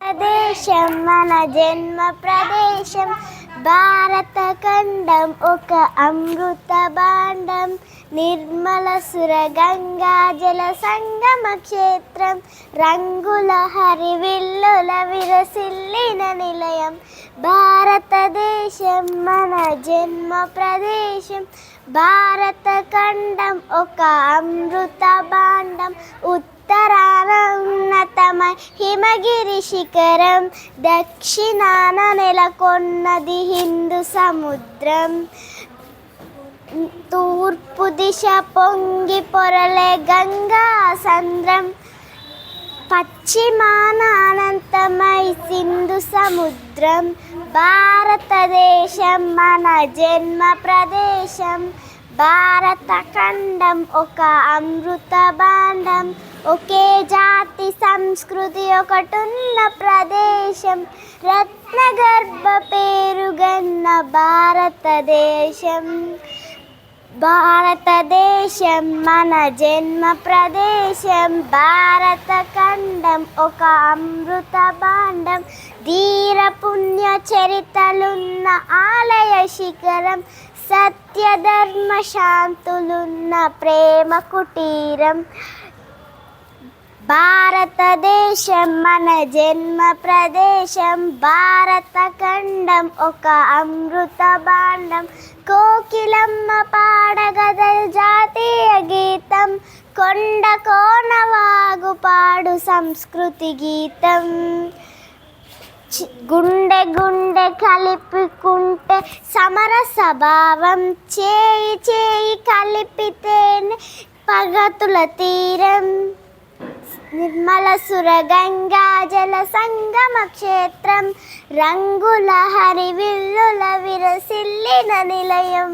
దేశం మన జన్మ ప్రదేశం, భారత ఖండం ఒక అమృత భాండం, నిర్మల సుర గంగా జల సంగమ క్షేత్రం, రంగుల హరివిల్లుల విరసిల్లిన నిలయం. భారతదేశం మన జన్మ ప్రదేశం, భారత ఖండం ఒక అమృత భాండం, ఉత్తరాన ఉన్నతమై హిమగిరి శిఖరం, దక్షిణాన నెలకొన్నది హిందూ సముద్రం, తూర్పు దిశ పొంగి పొరలే గంగా సంద్రం, పశ్చిమాన అనంతమై సింధు సముద్రం. భారతదేశం మన జన్మ ప్రదేశం, భారత ఖండం ఒక అమృత భాండం, ఒకే జాతి సంస్కృతి ఒకటున్న ప్రదేశం, రత్నగర్భ పేరుగన్న భారతదేశం. భారతదేశం మన జన్మ ప్రదేశం, భారత ఖండం ఒక అమృత భాండం, ధీర పుణ్య చరితలున్న ఆలయ శిఖరం, సత్యధర్మ శాంతులున్న ప్రేమ కుటీరం. భారతదేశం మన జన్మ ప్రదేశం, భారత ఖండం ఒక అమృత భాండం, కోకిలమ్మ పాడగదల్ జాతీయ గీతం, కొండ కోన వాగు పాడు సంస్కృతి గీతం. గుండె గుండె కలిపికుంటే సమరస భావం, చేయి చేయి కలిపితేనే పగతుల తీరం, నిర్మల సుర గంగా జల సంగమ క్షేత్రం, రంగుల హరివిల్లుల విరసిల్లిన నిలయం.